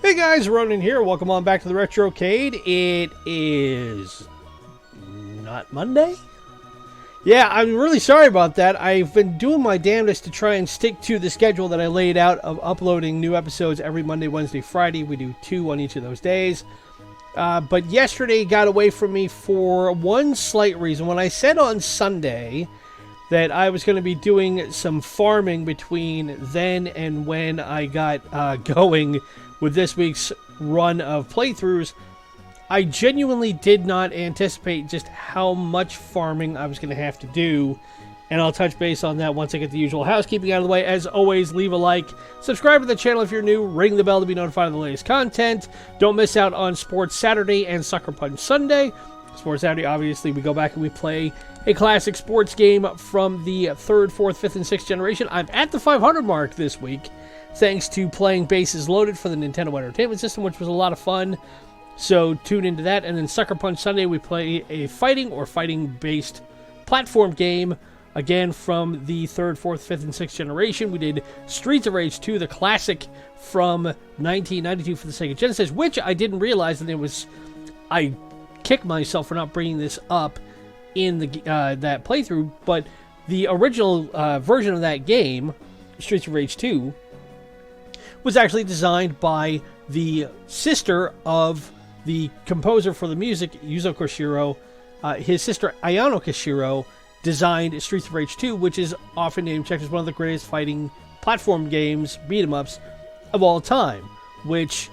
Hey guys, Ronin here. Welcome on back to the Retrocade. It is not Monday? Yeah, I'm really sorry about that. I've been doing my damnedest to try and stick to the schedule that I laid out of uploading new episodes every Monday, Wednesday, Friday. We do 2 on each of those days. But yesterday got away from me for one slight reason. When I said on Sunday that I was going to be doing some farming between then and when I got going with this week's run of playthroughs, I genuinely did not anticipate just how much farming I was going to have to do, and I'll touch base on that once I get the usual housekeeping out of the way. As always, leave a like, subscribe to the channel if you're new, ring the bell to be notified of the latest content. Don't miss out on Sports Saturday and Sucker Punch Sunday. Sports Saturday, obviously, we go back and we play a classic sports game from the 3rd, 4th, 5th, and 6th generation. I'm at the 500 mark this week, thanks to playing Bases Loaded for the Nintendo Entertainment System, which was a lot of fun. So tune into that. And then Sucker Punch Sunday, we play a fighting or fighting-based platform game, again from the 3rd, 4th, 5th, and 6th generation. We did Streets of Rage 2, the classic from 1992 for the Sega Genesis, which I didn't realize that it was... I kicked myself for not bringing this up in the that playthrough, but the original version of that game, Streets of Rage 2, was actually designed by the sister of the composer for the music, Yuzo Koshiro. His sister, Ayano Koshiro, designed Streets of Rage 2, which is often name-checked as one of the greatest fighting platform games, beat-em-ups, of all time, which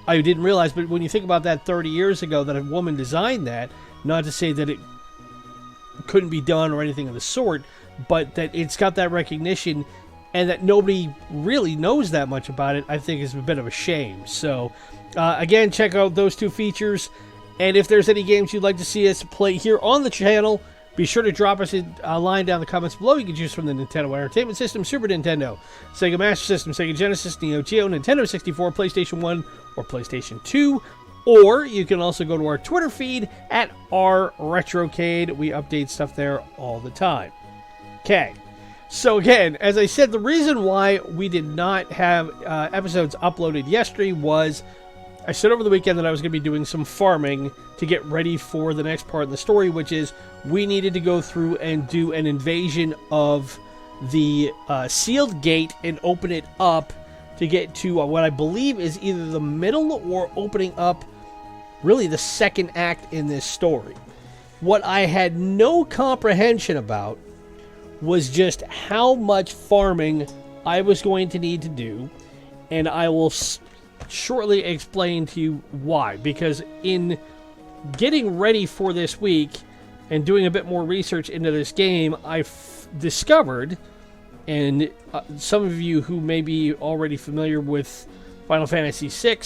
I didn't realize, but when you think about that 30 years ago, that a woman designed that, not to say that it couldn't be done or anything of the sort, but that it's got that recognition and that nobody really knows that much about it, I think is a bit of a shame. So, again, check out those 2 features, and if there's any games you'd like to see us play here on the channel, be sure to drop us a line down in the comments below. You can choose from the Nintendo Entertainment System, Super Nintendo, Sega Master System, Sega Genesis, Neo-Geo, Nintendo 64, PlayStation 1, or PlayStation 2. Or you can also go to our Twitter feed at @RetroCade. We update stuff there all the time. Okay. So again, as I said, the reason why we did not have episodes uploaded yesterday was I said over the weekend that I was going to be doing some farming to get ready for the next part of the story, which is we needed to go through and do an invasion of the sealed gate and open it up to get to what I believe is either the middle or opening up really the second act in this story. What I had no comprehension about was just how much farming I was going to need to do, and I will shortly explain to you why. Because in getting ready for this week and doing a bit more research into this game, I've discovered, and some of you who may be already familiar with Final Fantasy VI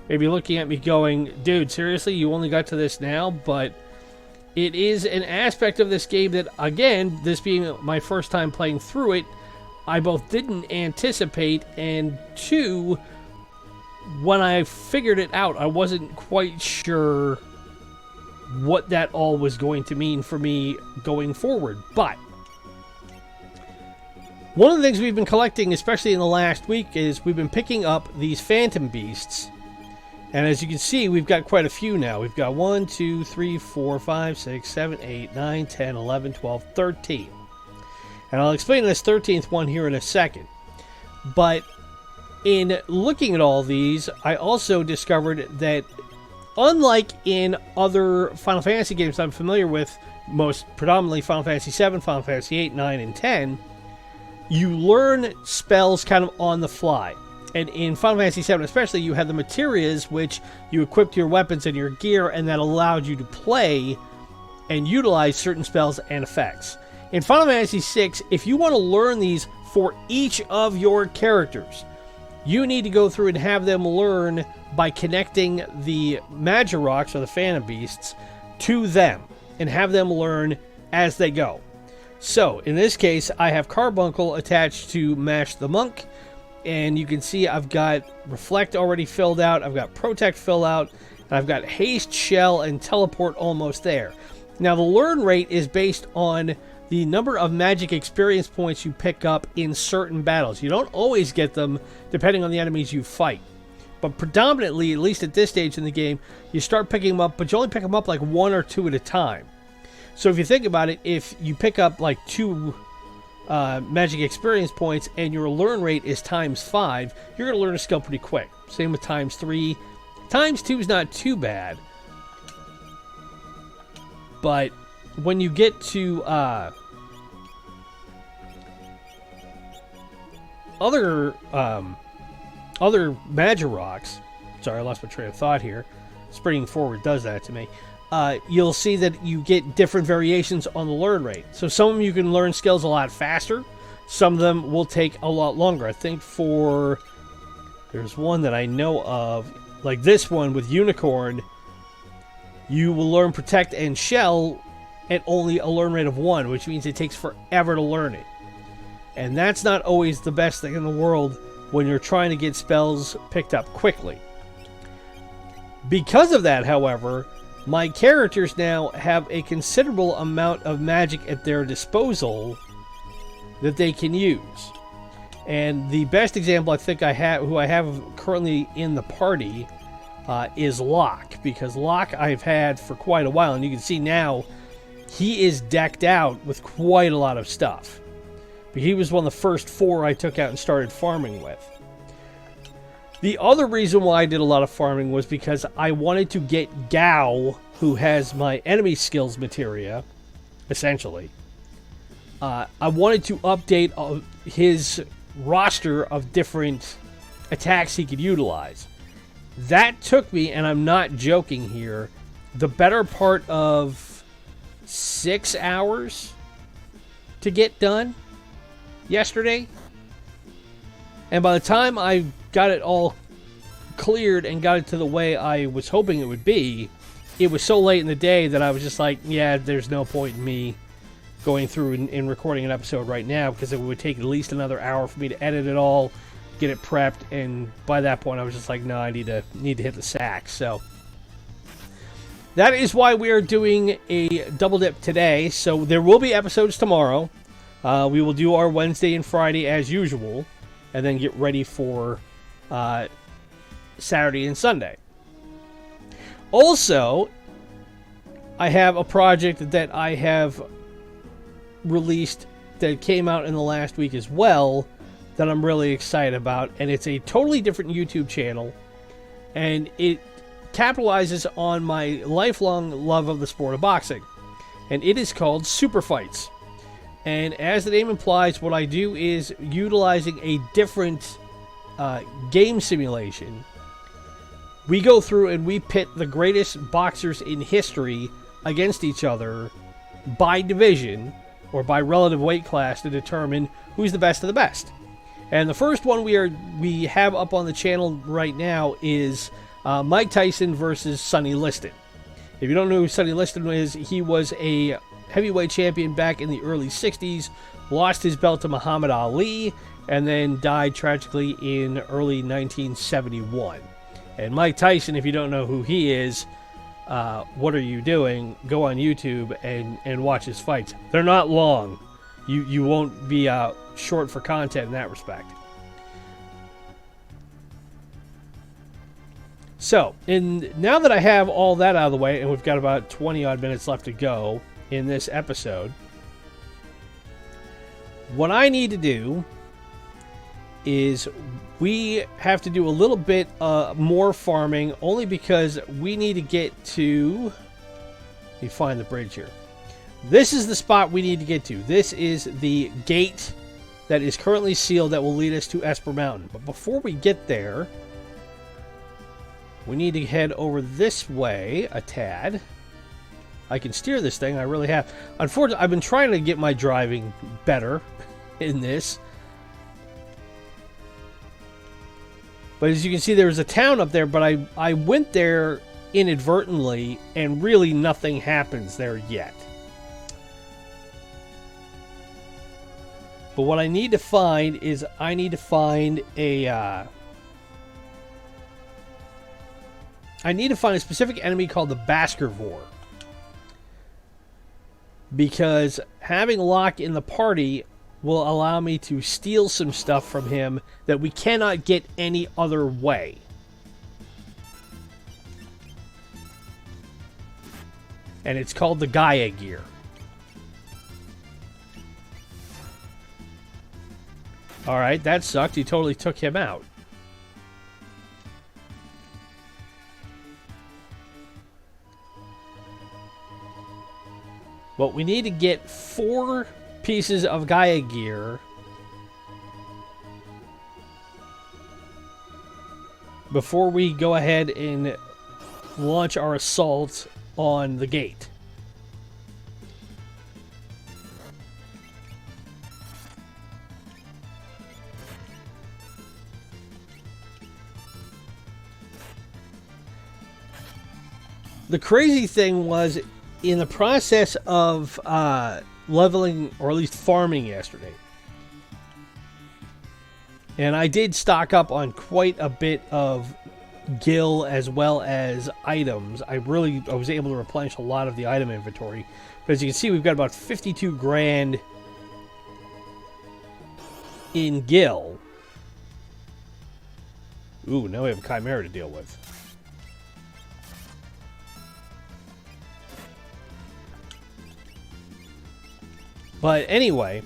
may be looking at me going, dude, seriously, you only got to this now? But it is an aspect of this game that, again, this being my first time playing through it, I both didn't anticipate, and 2, when I figured it out, I wasn't quite sure what that all was going to mean for me going forward. But one of the things we've been collecting, especially in the last week, is we've been picking up these phantom beasts. And as you can see, we've got quite a few now. We've got 1, 2, 3, 4, 5, 6, 7, 8, 9, 10, 11, 12, 13. And I'll explain this 13th one here in a second. But in looking at all these, I also discovered that unlike in other Final Fantasy games I'm familiar with, most predominantly Final Fantasy VII, Final Fantasy VIII, 9, and 10, you learn spells kind of on the fly. And in Final Fantasy VII especially, you had the materias which you equipped your weapons and your gear, and that allowed you to play and utilize certain spells and effects. In Final Fantasy VI, if you want to learn these for each of your characters, you need to go through and have them learn by connecting the Magiroks, or the Phantom Beasts, to them, and have them learn as they go. So, in this case, I have Carbuncle attached to Mash the Monk, and you can see I've got Reflect already filled out, I've got Protect filled out, and I've got Haste, Shell, and Teleport almost there. Now, the learn rate is based on the number of magic experience points you pick up in certain battles. You don't always get them depending on the enemies you fight. But predominantly, at least at this stage in the game, you start picking them up, but you only pick them up like 1 or 2 at a time. So if you think about it, if you pick up like 2 magic experience points and your learn rate is ×5, you're going to learn a skill pretty quick. Same with ×3. ×2 is not too bad. But when you get to other magic rocks, sorry, I lost my train of thought here. Springing forward does that to me. You'll see that you get different variations on the learn rate. So some of them you can learn skills a lot faster. Some of them will take a lot longer. I think there's one that I know of, like this one with Unicorn, you will learn Protect and Shell at only a learn rate of 1, which means it takes forever to learn it. And that's not always the best thing in the world when you're trying to get spells picked up quickly. Because of that, however, my characters now have a considerable amount of magic at their disposal that they can use. And the best example I think who I have currently in the party is Locke, because Locke I've had for quite a while, and you can see now he is decked out with quite a lot of stuff. But he was one of the first 4 I took out and started farming with. The other reason why I did a lot of farming was because I wanted to get Gao, who has my enemy skills materia, essentially. I wanted to update his roster of different attacks he could utilize. That took me, and I'm not joking here, the better part of 6 hours to get done yesterday. And by the time I got it all cleared and got it to the way I was hoping it would be, it was so late in the day that I was just like, yeah, there's no point in me going through and recording an episode right now, because it would take at least another hour for me to edit it all, get it prepped, and by that point I was just like, no, I need to hit the sack. So that is why we are doing a double dip today. So there will be episodes tomorrow. We will do our Wednesday and Friday as usual, and then get ready for Saturday and Sunday. Also, I have a project that I have released that came out in the last week as well that I'm really excited about, and it's a totally different YouTube channel, and it capitalizes on my lifelong love of the sport of boxing, and it is called Super Fights. And as the name implies, what I do is utilizing a different game simulation. We go through and we pit the greatest boxers in history against each other by division or by relative weight class to determine who's the best of the best. And the first one we have up on the channel right now is Mike Tyson versus Sonny Liston. If you don't know who Sonny Liston is, he was a heavyweight champion back in the early 60s, lost his belt to Muhammad Ali, and then died tragically in early 1971. And Mike Tyson, if you don't know who he is, what are you doing? Go on YouTube and watch his fights. They're not long. You won't be short for content in that respect. So, now that I have all that out of the way, and we've got about 20 odd minutes left to go in this episode, what I need to do is we have to do a little bit more farming, only because we need to get to... Let me find the bridge here. This is the spot we need to get to. This is the gate that is currently sealed that will lead us to Esper Mountain. But before we get there, we need to head over this way a tad. I can steer this thing, I really have. Unfortunately, I've been trying to get my driving better in this. But as you can see, there was a town up there, but I went there inadvertently, and really nothing happens there yet. But what I need to find is I need to find a specific enemy called the Baskervore. Because having Locke in the party will allow me to steal some stuff from him that we cannot get any other way. and it's called the Gaia gear. Alright, that sucked. He totally took him out. But we need to get 4 pieces of Gaia gear before we go ahead and launch our assault on the gate. The crazy thing was, in the process of leveling, or at least farming yesterday, and I did stock up on quite a bit of gil as well as items. I was able to replenish a lot of the item inventory. But as you can see, we've got about 52 grand in gil. Ooh, now we have a Chimera to deal with. But anyway,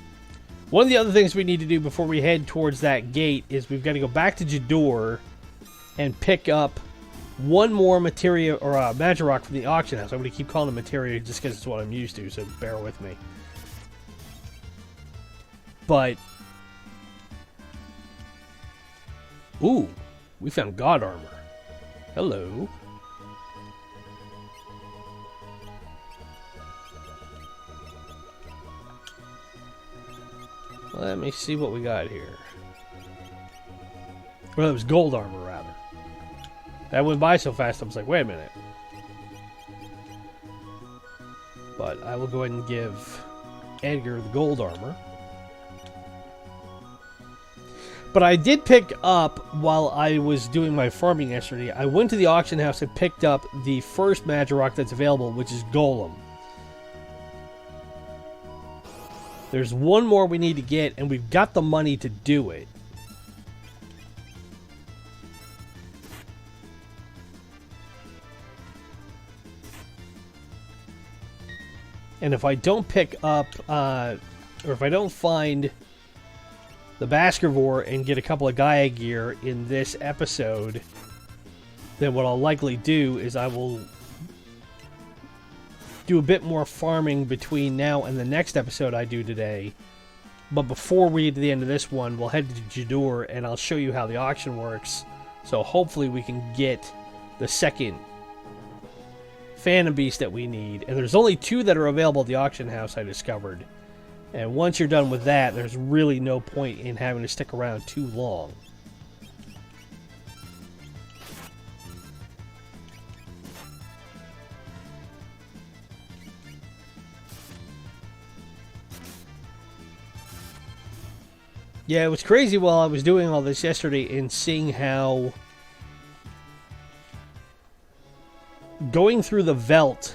one of the other things we need to do before we head towards that gate is we've got to go back to Jador and pick up one more materia, or magic rock from the auction house. I'm going to keep calling it materia just because it's what I'm used to, so bear with me. But, ooh, we found God armor. Hello. Let me see what we got here. Well, it was gold armor, rather. That went by so fast, I was like, wait a minute. But I will go ahead and give Edgar the gold armor. But I did pick up, while I was doing my farming yesterday, I went to the auction house and picked up the first magic rock that's available, which is Golem. There's one more we need to get, and we've got the money to do it. And if I don't pick up, or if I don't find the Baskerville and get a couple of Gaia gear in this episode, then what I'll likely do is I will do a bit more farming between now and the next episode I do today. But before we get to the end of this one, we'll head to Jador and I'll show you how the auction works. So hopefully we can get the second Phantom Beast that we need. And there's only 2 that are available at the auction house, I discovered. And once you're done with that, there's really no point in having to stick around too long. Yeah, it was crazy while I was doing all this yesterday and seeing how going through the Veldt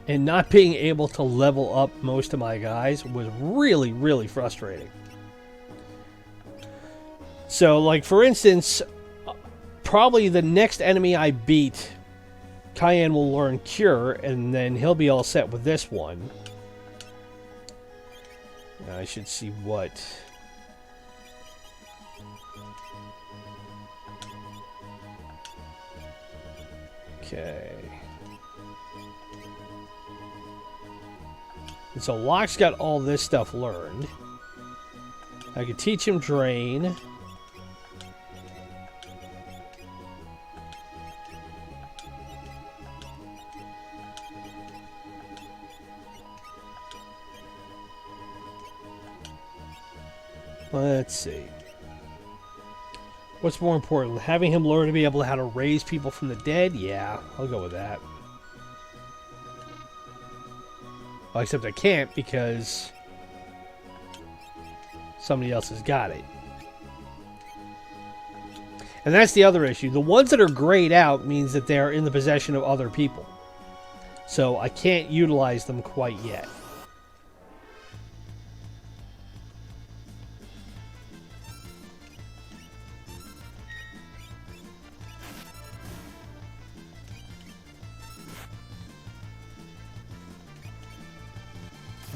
and not being able to level up most of my guys was really, really frustrating. So, like, for instance, probably the next enemy I beat, Cayenne will learn Cure, and then he'll be all set with this one. I should see what... Okay. And so Locke's got all this stuff learned. I could teach him Drain. Let's see. What's more important? Having him learn to be able to how to raise people from the dead? Yeah, I'll go with that. Well, except I can't because somebody else has got it. And that's the other issue. The ones that are grayed out means that they're in the possession of other people. So I can't utilize them quite yet.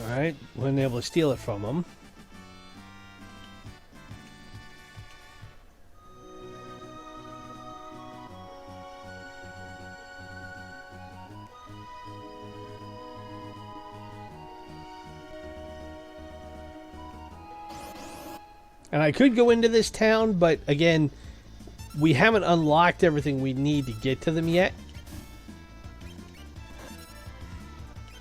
Alright, wasn't able to steal it from him. And I could go into this town, but again, we haven't unlocked everything we need to get to them yet.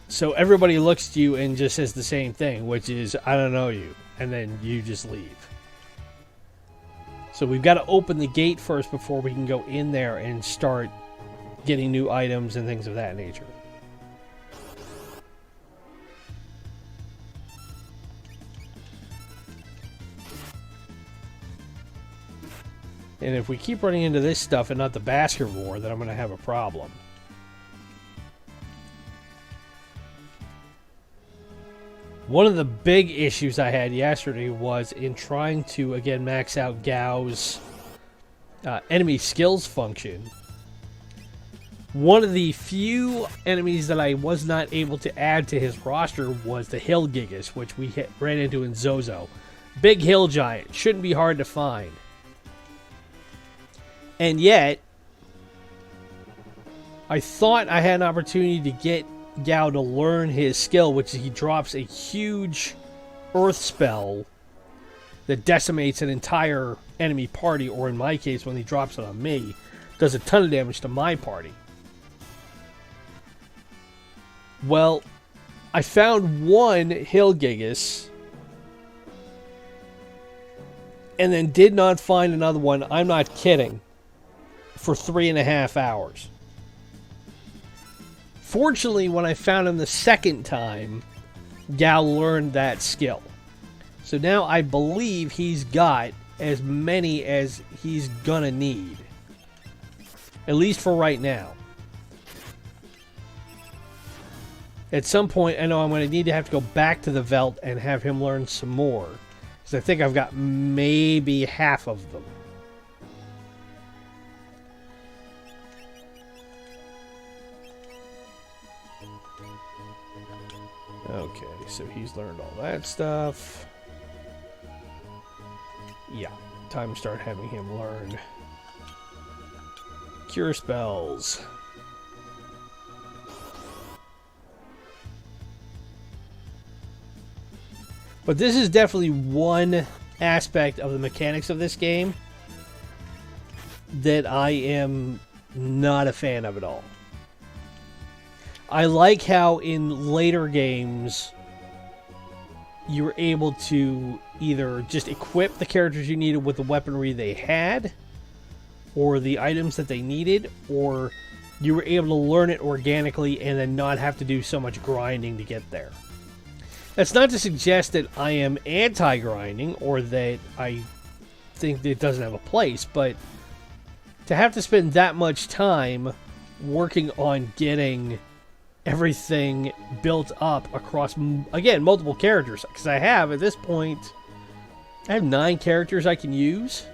So everybody looks to you and just says the same thing, which is, I don't know you. And then you just leave. So we've got to open the gate first before we can go in there and start getting new items and things of that nature. And if we keep running into this stuff and not the Baskerville, then I'm going to have a problem. One of the big issues I had yesterday was in trying to, again, max out Gao's enemy skills function. One of the few enemies that I was not able to add to his roster was the Hill Gigas, which we ran into in Zozo. Big hill giant. Shouldn't be hard to find. And yet, I thought I had an opportunity to get Gao to learn his skill, which is he drops a huge earth spell that decimates an entire enemy party, or in my case, when he drops it on me, does a ton of damage to my party. Well, I found one Hill Gigas, and then did not find another one, I'm not kidding, for 3.5 hours. Fortunately, when I found him the second time, Gao learned that skill. So now I believe he's got as many as he's gonna need. At least for right now. At some point, I know I'm going to have to go back to the Veld and have him learn some more. Because I think I've got maybe half of them. Okay, so he's learned all that stuff. Yeah, time to start having him learn cure spells. But this is definitely one aspect of the mechanics of this game that I am not a fan of at all. I like how in later games you were able to either just equip the characters you needed with the weaponry they had, or the items that they needed, or you were able to learn it organically and then not have to do so much grinding to get there. That's not to suggest that I am anti-grinding or that I think that it doesn't have a place, but to have to spend that much time working on getting everything built up across, again, multiple characters, because I have, at this point, I have 9 characters I can use.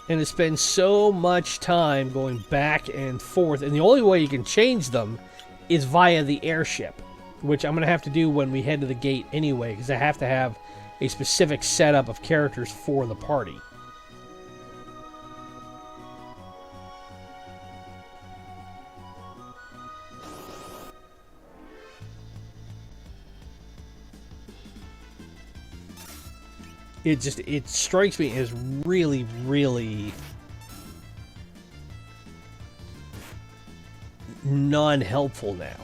And to spend so much time going back and forth, and the only way you can change them is via the airship, which I'm going to have to do when we head to the gate anyway, because I have to have a specific setup of characters for the party. It strikes me as really, really non-helpful now.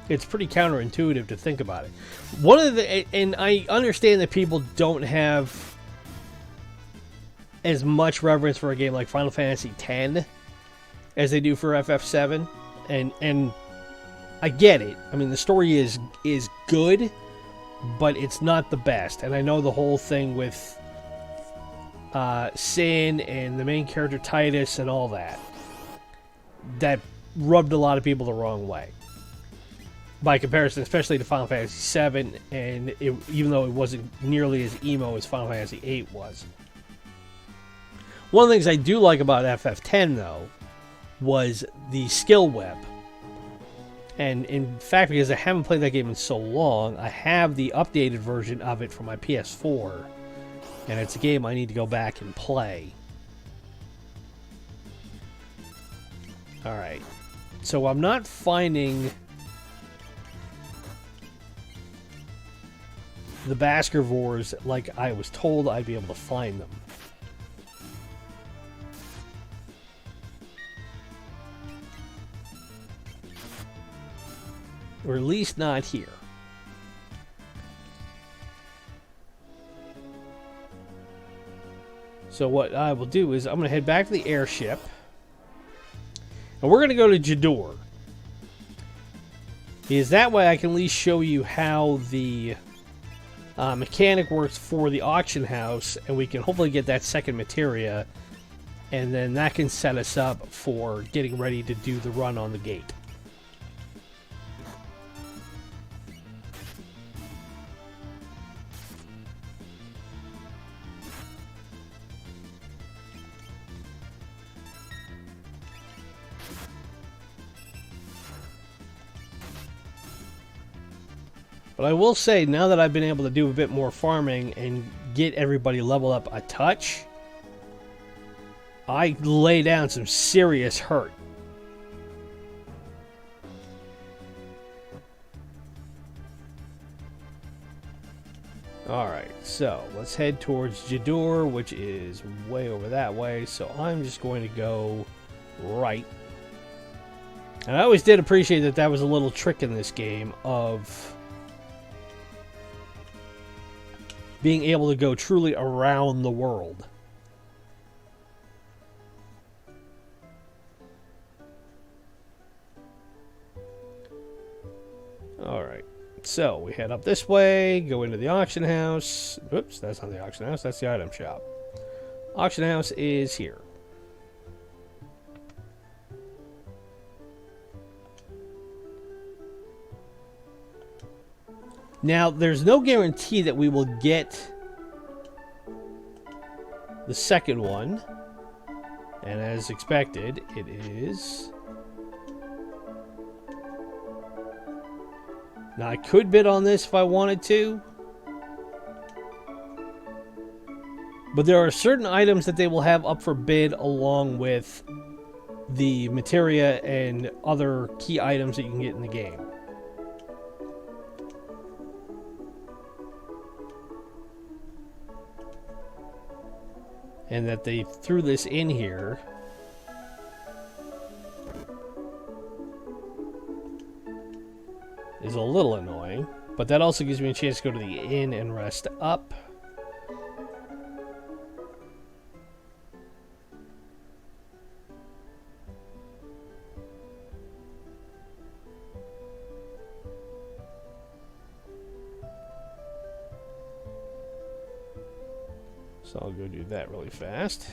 It's pretty counterintuitive to think about it. One of the, and I understand that people don't have as much reverence for a game like Final Fantasy X as they do for FF7, and I get it. I mean, the story is good, but it's not the best. And I know the whole thing with Sin and the main character Titus and all that rubbed a lot of people the wrong way. by comparison, especially to Final Fantasy VII, and even though it wasn't nearly as emo as Final Fantasy VIII was. One of the things I do like about FF10, though, was the skill web. And in fact, because I haven't played that game in so long, I have the updated version of it for my PS4, and it's a game I need to go back and play. Alright, so I'm not finding the Baskervores like I was told I'd be able to find them. Or at least not here. So what I will do is I'm going to head back to the airship. And we're going to go to Jador. Because that way I can at least show you how the mechanic works for the auction house. And we can hopefully get that second materia. And then that can set us up for getting ready to do the run on the gate. But I will say, now that I've been able to do a bit more farming and get everybody leveled up a touch, I lay down some serious hurt. Alright, so let's head towards Jador, which is way over that way. So I'm just going to go right. And I always did appreciate that that was a little trick in this game of being able to go truly around the world. Alright, so we head up this way, go into the auction house. Oops, that's not the auction house, that's the item shop. Auction house is here. Now, there's no guarantee that we will get the second one. And as expected, it is. Now, I could bid on this if I wanted to. But there are certain items that they will have up for bid along with the materia and other key items that you can get in the game. And that they threw this in here is a little annoying. But that also gives me a chance to go to the inn and rest up. So I'll go do that really fast.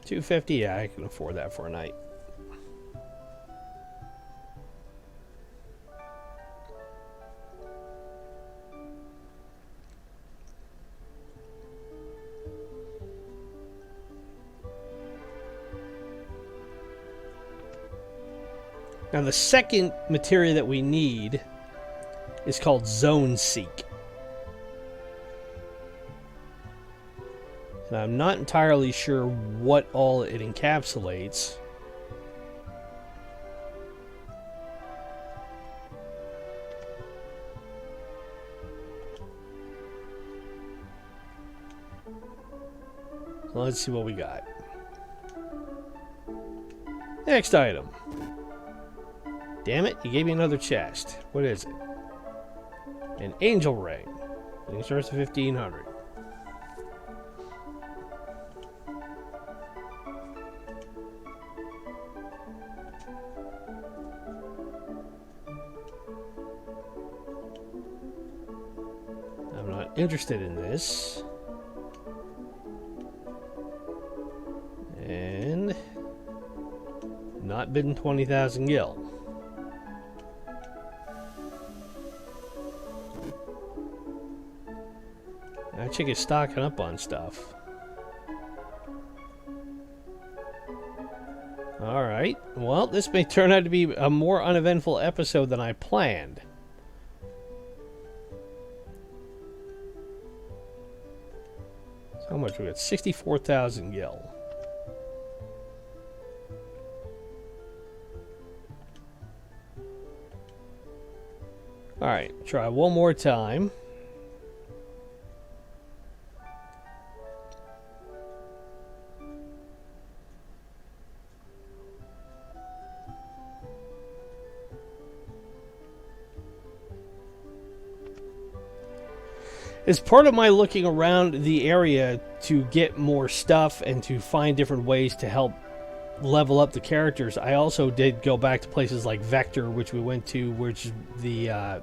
$250, yeah, I can afford that for a night. Now the second materia that we need is called Zone Seek. And I'm not entirely sure what all it encapsulates. So let's see what we got. Next item. Damn it, you gave me another chest. What is it? An angel ring. It starts at 1500. I'm not interested in this. And not not been 20,000 gil. That chick is stocking up on stuff. Alright, well, this may turn out to be a more uneventful episode than I planned. So how much we got? 64,000 gil. Alright, try one more time. As part of my looking around the area to get more stuff and to find different ways to help level up the characters, I also did go back to places like Vector, which we went to, which the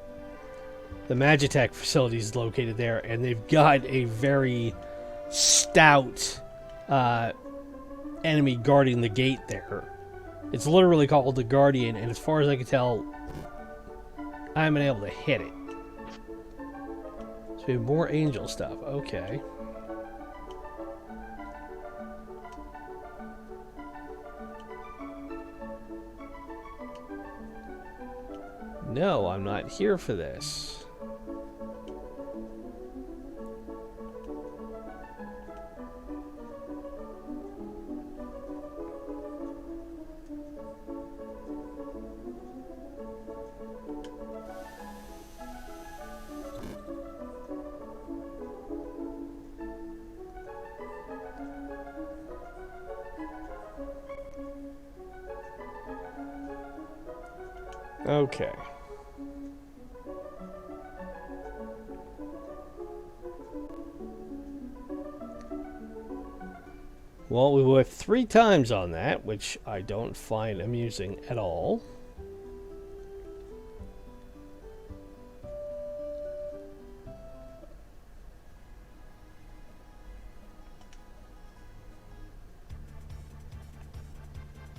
Magitech facility is located there, and they've got a very stout enemy guarding the gate there. It's literally called the Guardian, and as far as I can tell, I haven't been able to hit it. So we have more angel stuff. Okay. No, I'm not here for this. Okay. Well, we went 3 times on that, which I don't find amusing at all.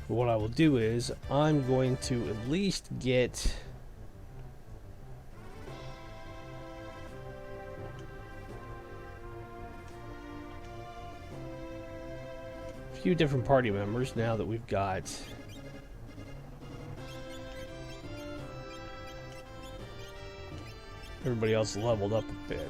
What I will do is, I'm going to at least get a few different party members now that we've got everybody else leveled up a bit.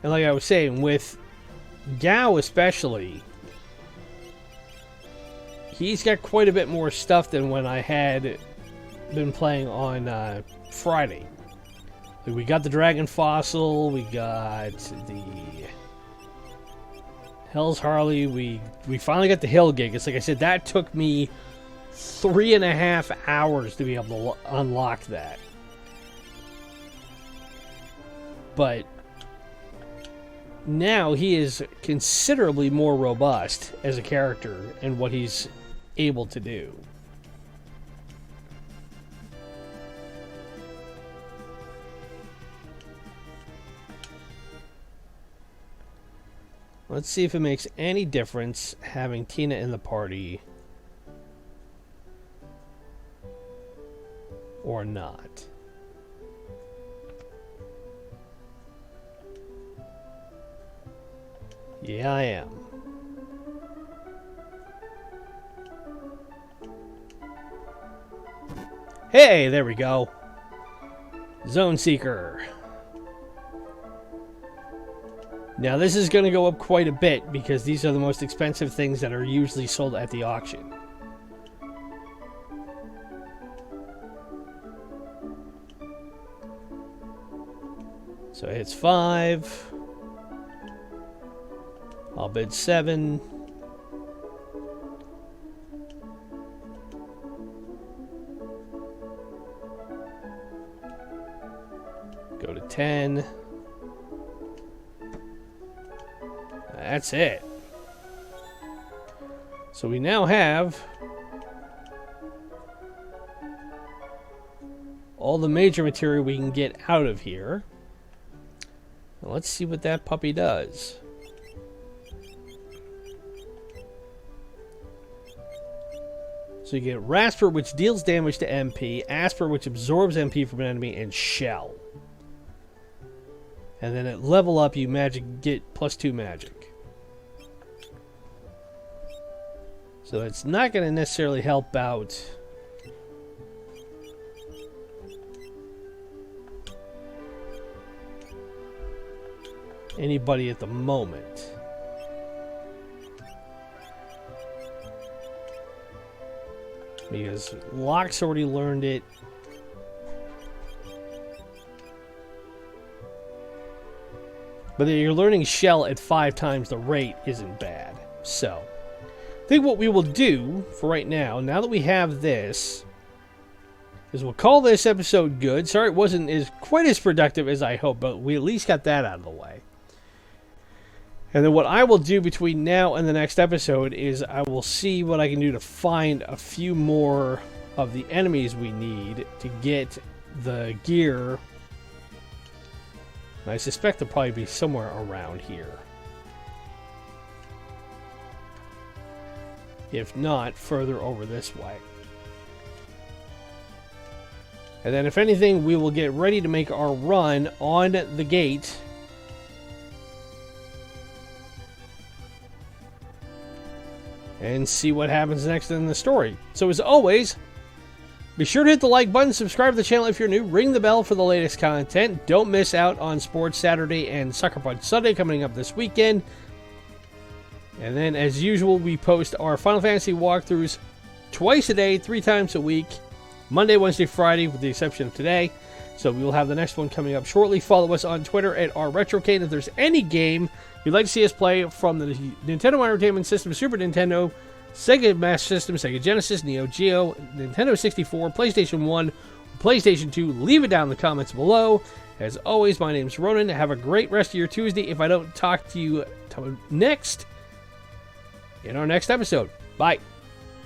And like I was saying, with Gao especially, he's got quite a bit more stuff than when I had been playing on Friday. Like, we got the Dragon Fossil, we got the Hell's Harley, we finally got the Hill Gig. It's like I said, that took me 3.5 hours to be able to unlock that. But now he is considerably more robust as a character and what he's able to do. Let's see if it makes any difference having Tina in the party or not. Yeah, I am. Hey, there we go. Zone Seeker. Now this is going to go up quite a bit because these are the most expensive things that are usually sold at the auction. So it's 5. I'll bid 7. Go to 10. That's it. So we now have all the major material we can get out of here. Now let's see what that puppy does. So you get Rasper, which deals damage to MP, Asper, which absorbs MP from an enemy, and Shell. And then at level up, you get +2 magic. So it's not going to necessarily help out anybody at the moment. Because Locke's already learned it. But you're learning Shell at 5 times the rate isn't bad. So, I think what we will do for right now that we have this, is we'll call this episode good. Sorry it wasn't quite as productive as I hoped, but we at least got that out of the way. And then what I will do between now and the next episode is I will see what I can do to find a few more of the enemies we need to get the gear. And I suspect they'll probably be somewhere around here. If not, further over this way. And then if anything, we will get ready to make our run on the gate. And see what happens next in the story. So as always, be sure to hit the like button, subscribe to the channel if you're new, ring the bell for the latest content. Don't miss out on Sports Saturday and Sucker Punch Sunday coming up this weekend. And then as usual, we post our Final Fantasy walkthroughs twice a day, 3 times a week. Monday, Wednesday, Friday, with the exception of today. So we will have the next one coming up shortly. Follow us on Twitter at @Retrocade. If there's any game you'd like to see us play from the Nintendo Entertainment System, Super Nintendo, Sega Master System, Sega Genesis, Neo-Geo, Nintendo 64, PlayStation 1, PlayStation 2, leave it down in the comments below. As always, my name's Ronin. Have a great rest of your Tuesday if I don't talk to you next in our next episode. Bye.